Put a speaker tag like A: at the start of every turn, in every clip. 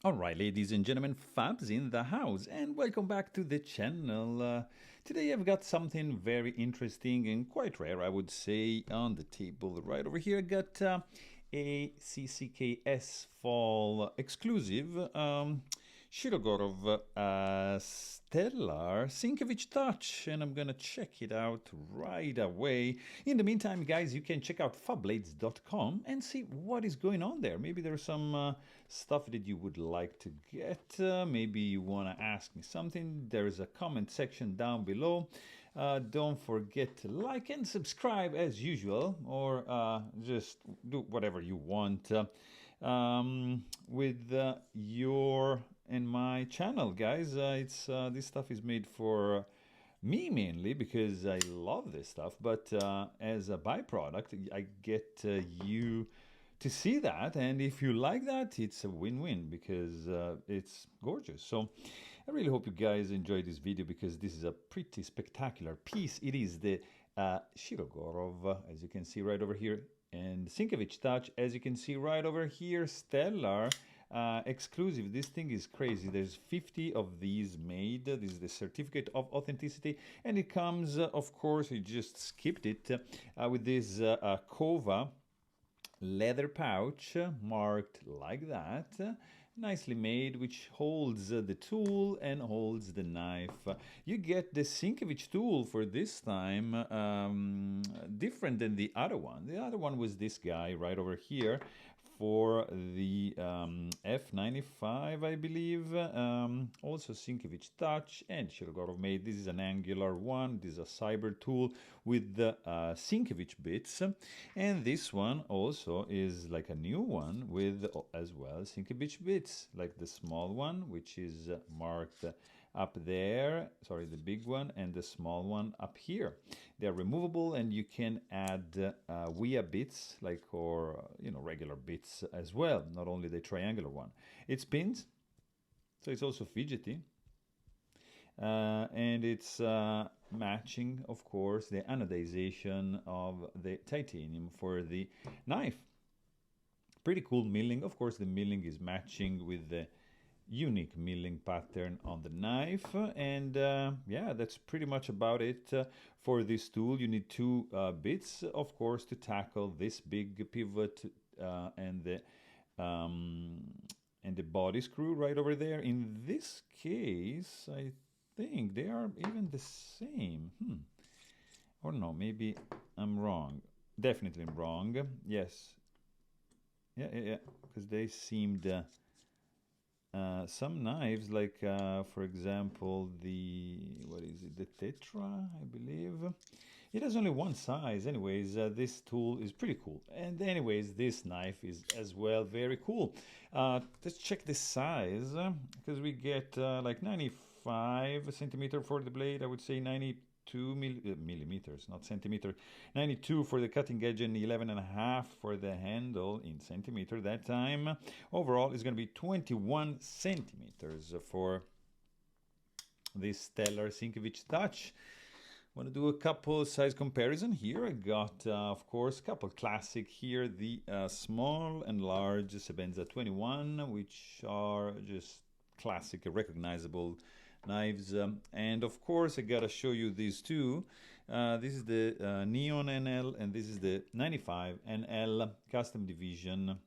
A: Alright, ladies and gentlemen, Fabs in the house, and welcome back to the channel. Today I've got something very interesting and quite rare, I would say, on the table right over here. I got a CCKS Fall exclusive Shirogorov Stellar Sinkevich Touch, and I'm gonna check it out right away. In the meantime, guys, you can check out fablades.com and see what is going on there. Maybe there's some stuff that you would like to get. Maybe you want to ask me something. There is a comment section down below. Don't forget to like and subscribe as usual, or just do whatever you want with your and my channel, guys. It's this stuff is made for me mainly because I love this stuff, but as a byproduct, I get you to see that, and if you like that, it's a win-win because it's gorgeous. So I really hope you guys enjoy this video because this is a pretty spectacular piece. It is the Shirogorov, as you can see right over here, and Sinkevich Touch, as you can see right over here, Stellar exclusive. This thing is crazy. There's 50 of these made. This is the certificate of authenticity, and it comes, of course, you just skipped it, with this Kova leather pouch marked like that, nicely made, which holds the tool and holds the knife. You get the Sinkevich tool for this time, different than the other one. The other one was this guy right over here for the F95, I believe. Also Sinkevich Touch and Shirogorov made. This is an angular one. This is a cyber tool with the Sinkevich bits. And this one also is like a new one with as well Sinkevich bits, like the small one, which is marked up there, sorry, the big one, and the small one up here. They're removable, and you can add WIA bits, like, or regular bits as well, not only the triangular one. It spins, so it's also fidgety, and it's matching, of course, the anodization of the titanium for the knife. Pretty cool milling. Of course, the milling is matching with the unique milling pattern on the knife, and yeah, that's pretty much about it for this tool. You need two bits, of course, to tackle this big pivot and the body screw right over there. In this case, I think they are even the same. Or no, maybe I'm wrong. Definitely wrong. Yes. Yeah, because they seemed some knives, like for example, what is it, the Tetra, I believe. It has only one size. Anyways, this tool is pretty cool. And anyways, this knife is as well very cool. Let's check the size, because we get like 95 centimeter for the blade. I would say 92 millimeters, not centimeter. 92 for the cutting edge and 11.5 for the handle in centimeter that time. Overall, it's going to be 21 centimeters for this Stellar Sinkevich Touch. Want to do a couple size comparison here. I got, of course, a couple classic here, the small and large Sebenza 21, which are just classic, recognizable knives. And of course, I gotta show you these two. This is the Neon NL, and this is the 95 NL Custom Division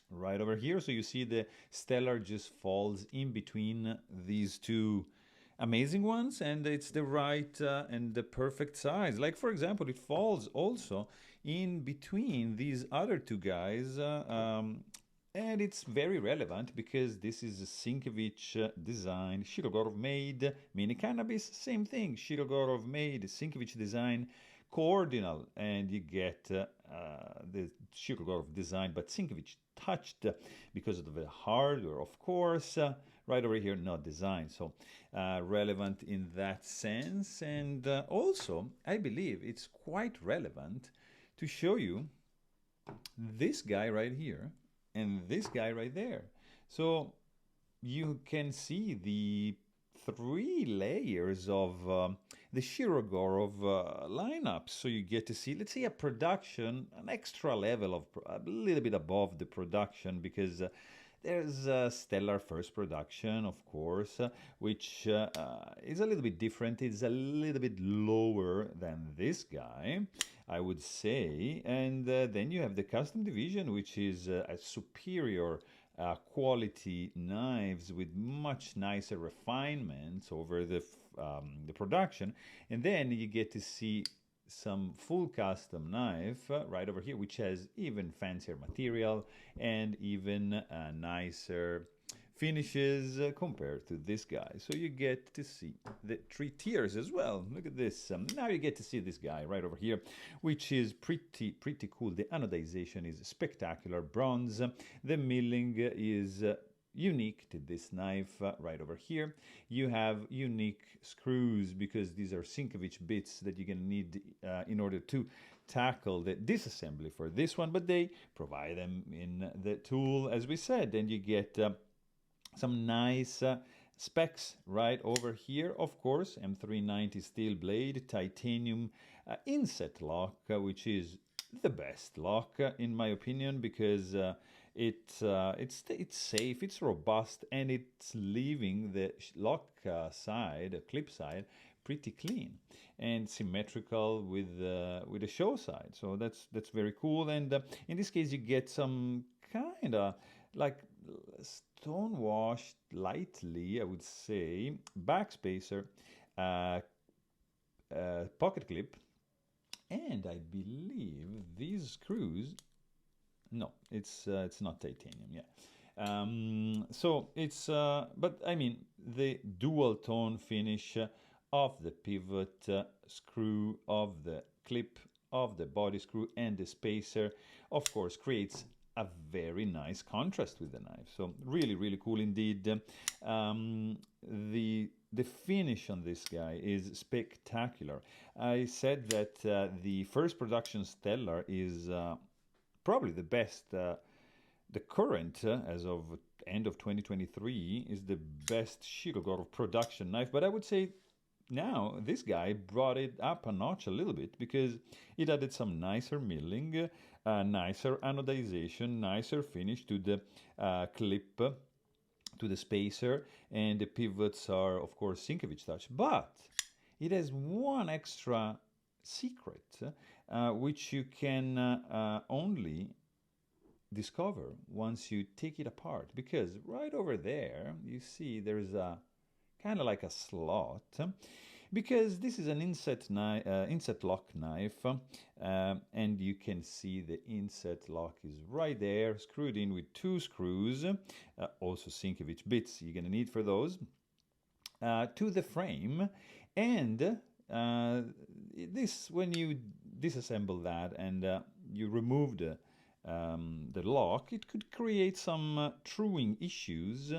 A: right over here. So you see the Stellar just falls in between these two amazing ones, and it's the right and the perfect size. Like, for example, it falls also in between these other two guys, and it's very relevant because this is a Sinkevich design, Shirogorov made, mini cannabis, same thing, Shirogorov made, Sinkevich design, coordinal, and you get the Shirogorov design, but Sinkevich touched because of the hardware, of course. Right over here, not design, so relevant in that sense. And also, I believe it's quite relevant to show you this guy right here and this guy right there. So you can see the three layers of the Shirogorov lineup. So you get to see, let's say, a production, an extra level of a little bit above the production, because There's Stellar First Production, of course, which is a little bit different. It's a little bit lower than this guy, I would say. And then you have the Custom Division, which is a superior quality knives with much nicer refinements over the production. And then you get to see some full custom knife right over here, which has even fancier material and even nicer finishes compared to this guy. So you get to see the 3 tiers as well. Look at this. Now you get to see this guy right over here, which is pretty cool. The anodization is spectacular. Bronze. The milling is unique to this knife right over here. You have unique screws because these are Sinkevich bits that you're going to need in order to tackle the disassembly for this one, but they provide them in the tool, as we said, and you get some nice specs right over here. Of course, M390 steel blade, titanium inset lock, which is the best lock in my opinion, because it's safe, it's robust, and it's leaving the lock side, clip side, pretty clean and symmetrical with the show side. So that's very cool. And in this case, you get some kind of like stone washed lightly, I would say, backspacer, pocket clip, and I believe these screws. No, it's not titanium. Yeah. So it's but I mean the dual tone finish of the pivot screw, of the clip, of the body screw, and the spacer, of course, creates a very nice contrast with the knife. So really cool indeed. The finish on this guy is spectacular. I said that the first production Stellar is probably the best. The current, as of end of 2023, is the best Shirogorov production knife. But I would say now this guy brought it up a notch a little bit because it added some nicer milling, nicer anodization, nicer finish to the clip, to the spacer, and the pivots are, of course, Sinkevich touch. But it has one extra secret, which you can only discover once you take it apart, because right over there you see there's a kind of like a slot, because this is an inset lock knife, and you can see the inset lock is right there, screwed in with 2 screws, also Sinkevich bits you're gonna need for those, to the frame. And this, when you disassemble that and you remove the lock, it could create some truing issues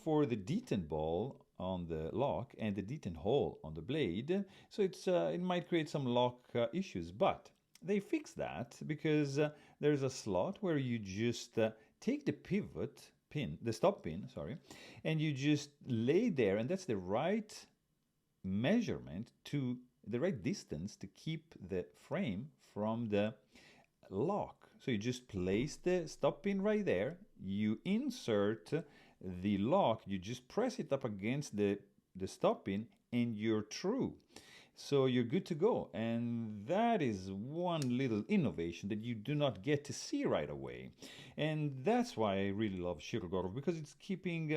A: for the detent ball on the lock and the detent hole on the blade. So it might create some lock issues, but they fix that because there's a slot where you just take the pivot pin, the stop pin, sorry, and you just lay there, and that's the right measurement, to the right distance to keep the frame from the lock. So you just place the stop pin right there, you insert the lock, you just press it up against the stop pin, and you're through. So you're good to go. And that is one little innovation that you do not get to see right away. And that's why I really love Shirogorov, because it's keeping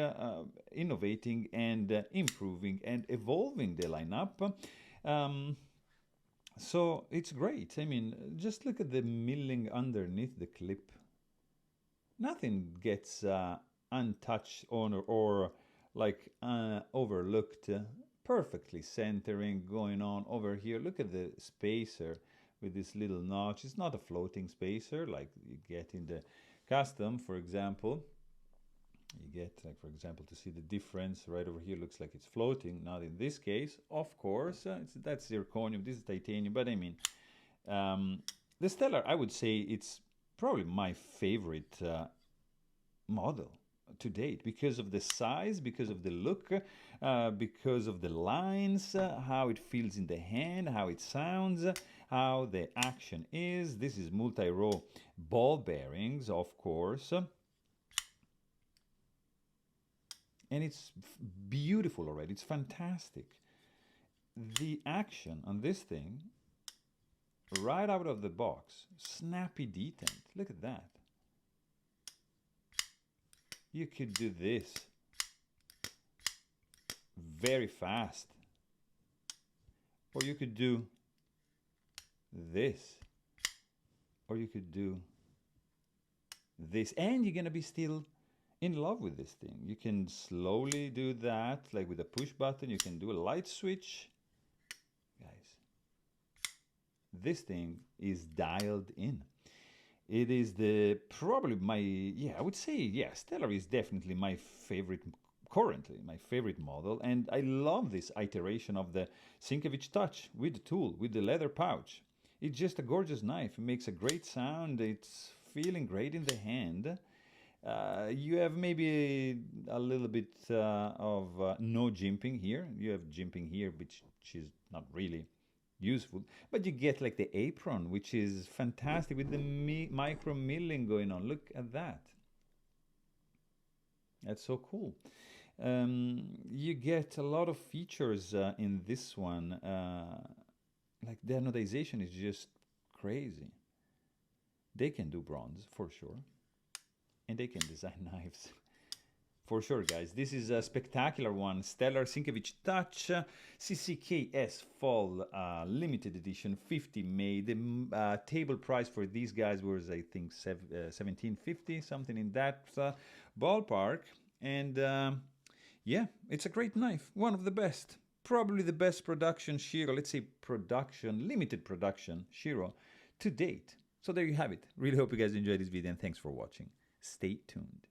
A: innovating and improving and evolving the lineup. So it's great. I mean, just look at the milling underneath the clip. Nothing gets untouched or like overlooked. Perfectly centering going on over here. Look at the spacer with this little notch. It's not a floating spacer like you get in the custom, for example. You get, like, for example, to see the difference right over here, looks like it's floating. Not in this case, of course. That's zirconium, this is titanium. But I mean, the Stellar, I would say it's probably my favorite model to date, because of the size, because of the look, because of the lines, how it feels in the hand, how it sounds, how the action is. This is multi-row ball bearings, of course. and it's beautiful already. It's fantastic. The action on this thing, right out of the box, snappy detent. Look at that. You could do this very fast, or you could do this, or you could do this, and you're gonna be still in love with this thing. You can slowly do that, like with a push button. You can do a light switch. Guys, this thing is dialed in. It is probably my, I would say, Stellar is definitely my favorite, currently my favorite model, and I love this iteration of the Sinkevich Touch with the tool, with the leather pouch. It's just a gorgeous knife. It makes a great sound. It's feeling great in the hand. You have maybe a little bit of no jimping here. You have jimping here, which is not really useful, but you get like the apron, which is fantastic with the micro milling going on. Look at that. That's so cool. You get a lot of features in this one. Like the anodization is just crazy. They can do bronze for sure, and they can design knives for sure, guys. This is a spectacular one. Stellar Sinkevich Touch CCKS Fall limited edition, 50 made. The table price for these guys was, I think, $17.50, something in that ballpark. And yeah, it's a great knife, one of the best, probably the best production Shiro, let's say production, limited production Shiro to date. So there you have it. Really hope you guys enjoyed this video, and thanks for watching. Stay tuned.